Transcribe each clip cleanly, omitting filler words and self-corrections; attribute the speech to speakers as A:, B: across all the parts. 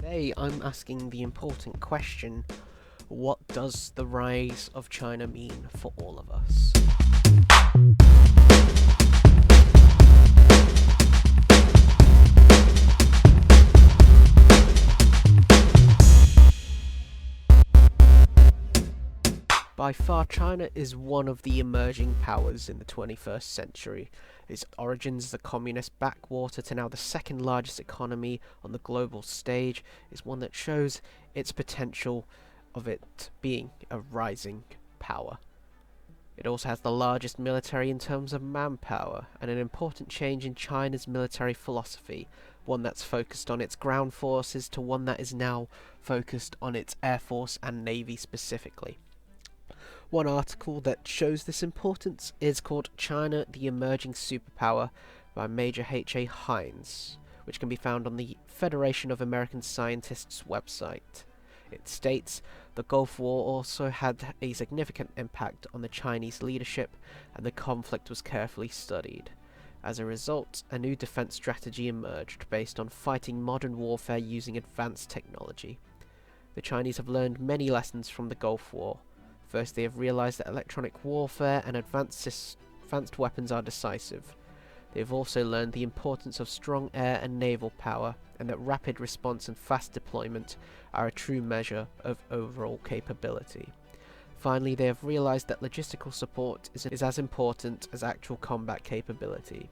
A: Today I'm asking the important question, what does the rise of China mean for all of us? By far, China is one of the emerging powers in the 21st century. Its origins as a communist backwater to now the second largest economy on the global stage is one that shows its potential of it being a rising power. It also has the largest military in terms of manpower, and an important change in China's military philosophy, one that's focused on its ground forces to one that is now focused on its air force and navy specifically. One article that shows this importance is called China, the Emerging Superpower by Major H.A. Hines, which can be found on the Federation of American Scientists website. It states, the Gulf War also had a significant impact on the Chinese leadership, and the conflict was carefully studied. As a result, a new defense strategy emerged based on fighting modern warfare using advanced technology. The Chinese have learned many lessons from the Gulf War. First, they have realized that electronic warfare and advanced weapons are decisive. They have also learned the importance of strong air and naval power, and that rapid response and fast deployment are a true measure of overall capability. Finally, they have realized that logistical support is as important as actual combat capability.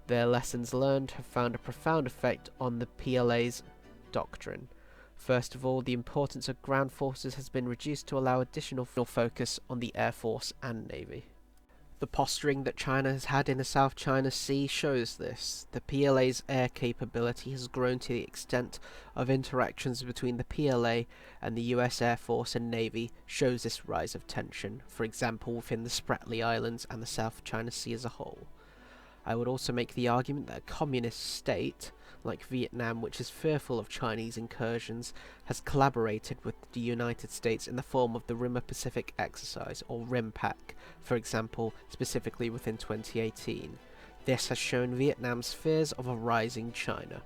A: Their lessons learned have found a profound effect on the PLA's doctrine. First of all, the importance of ground forces has been reduced to allow additional focus on the Air Force and Navy. The posturing that China has had in the South China Sea shows this. The PLA's air capability has grown to the extent of interactions between the PLA and the US Air Force and Navy shows this rise of tension, for example within the Spratly Islands and the South China Sea as a whole. I would also make the argument that a communist state, like Vietnam, which is fearful of Chinese incursions, has collaborated with the United States in the form of the Rimmer-Pacific Exercise, or RIMPAC, for example, specifically within 2018. This has shown Vietnam's fears of a rising China.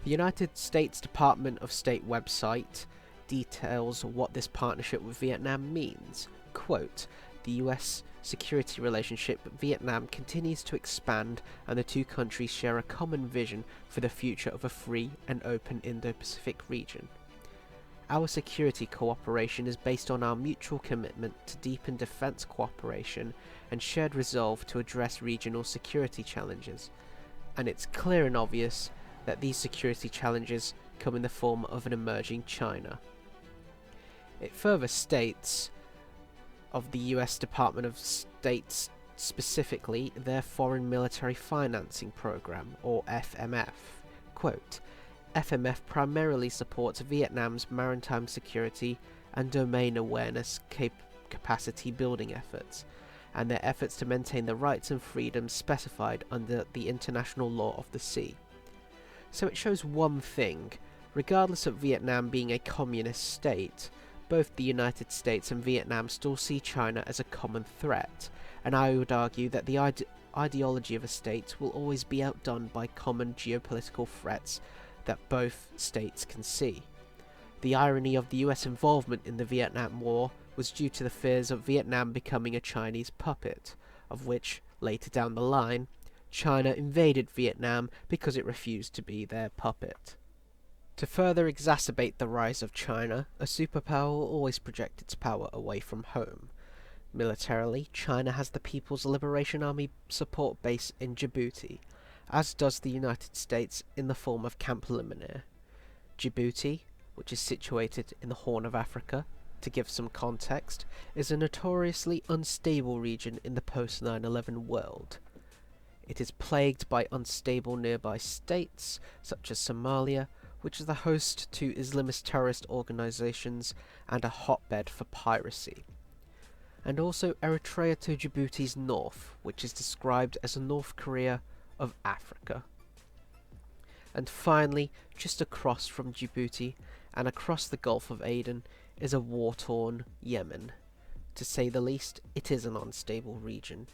A: The United States Department of State website details what this partnership with Vietnam means. Quote, the US security relationship with Vietnam continues to expand, and the two countries share a common vision for the future of a free and open Indo-Pacific region. Our security cooperation is based on our mutual commitment to deepen defense cooperation and shared resolve to address regional security challenges, and it's clear and obvious that these security challenges come in the form of an emerging China. It further states of the US Department of State specifically their Foreign Military Financing Program, or FMF. Quote, FMF primarily supports Vietnam's maritime security and domain awareness capacity building efforts, and their efforts to maintain the rights and freedoms specified under the international law of the sea. So it shows one thing, regardless of Vietnam being a communist state, both the United States and Vietnam still see China as a common threat, and I would argue that the ideology of a state will always be outdone by common geopolitical threats that both states can see. The irony of the US involvement in the Vietnam War was due to the fears of Vietnam becoming a Chinese puppet, of which, later down the line, China invaded Vietnam because it refused to be their puppet. To further exacerbate the rise of China, a superpower will always project its power away from home. Militarily, China has the People's Liberation Army support base in Djibouti, as does the United States in the form of Camp Lemonnier. Djibouti, which is situated in the Horn of Africa, to give some context, is a notoriously unstable region in the post-9/11 world. It is plagued by unstable nearby states, such as Somalia, which is the host to Islamist terrorist organizations and a hotbed for piracy. And also Eritrea to Djibouti's north, which is described as a North Korea of Africa. And finally, just across from Djibouti and across the Gulf of Aden is a war-torn Yemen. To say the least, it is an unstable region.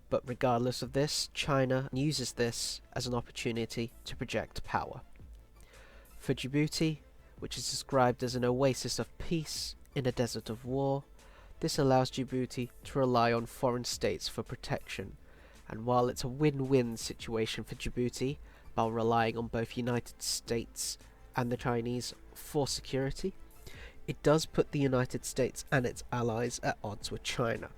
A: But regardless of this, China uses this as an opportunity to project power. For Djibouti, which is described as an oasis of peace in a desert of war, this allows Djibouti to rely on foreign states for protection, and while it's a win-win situation for Djibouti, by relying on both United States and the Chinese for security, it does put the United States and its allies at odds with China.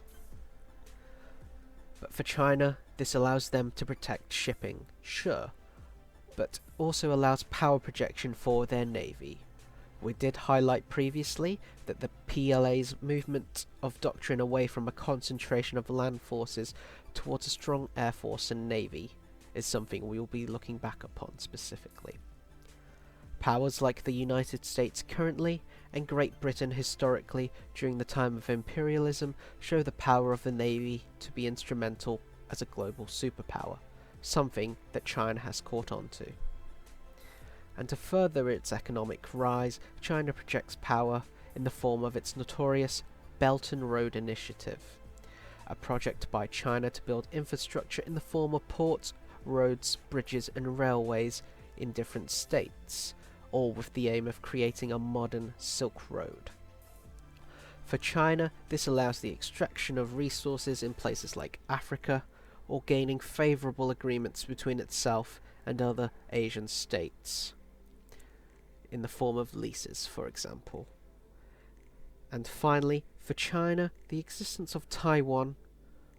A: But for China, this allows them to protect shipping, sure, but also allows power projection for their navy. We did highlight previously that the PLA's movement of doctrine away from a concentration of land forces towards a strong air force and navy is something we will be looking back upon specifically. Powers like the United States currently, and Great Britain historically during the time of imperialism, show the power of the navy to be instrumental as a global superpower, something that China has caught on to. And to further its economic rise, China projects power in the form of its notorious Belt and Road Initiative, a project by China to build infrastructure in the form of ports, roads, bridges and railways in different states, all with the aim of creating a modern Silk Road. For China, this allows the extraction of resources in places like Africa, or gaining favourable agreements between itself and other Asian states, in the form of leases, for example. And finally, for China, the existence of Taiwan,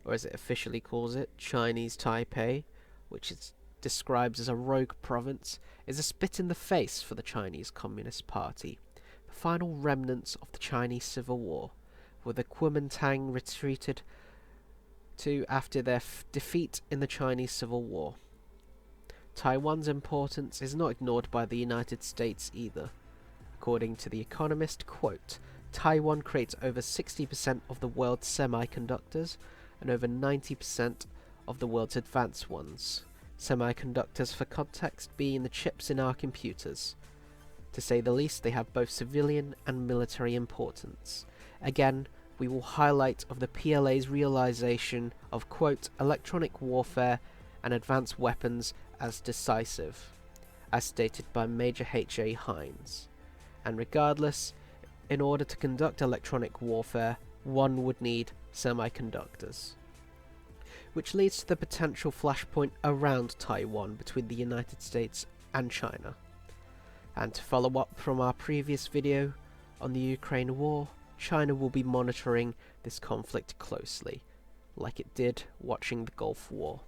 A: or as it officially calls it, Chinese Taipei, which it describes as a rogue province, is a spit in the face for the Chinese Communist Party, the final remnants of the Chinese Civil War, where the Kuomintang retreated to after their defeat in the Chinese Civil War. Taiwan's importance is not ignored by the United States either. According to The Economist, quote, Taiwan creates over 60% of the world's semiconductors and over 90% of the world's advanced ones. Semiconductors, for context, being the chips in our computers. To say the least, they have both civilian and military importance. Again, we will highlight of the PLA's realization of, quote, electronic warfare and advanced weapons as decisive, as stated by Major H.A. Hines. And regardless, in order to conduct electronic warfare, one would need semiconductors. Which leads to the potential flashpoint around Taiwan between the United States and China. And to follow up from our previous video on the Ukraine war, China will be monitoring this conflict closely, like it did watching the Gulf War.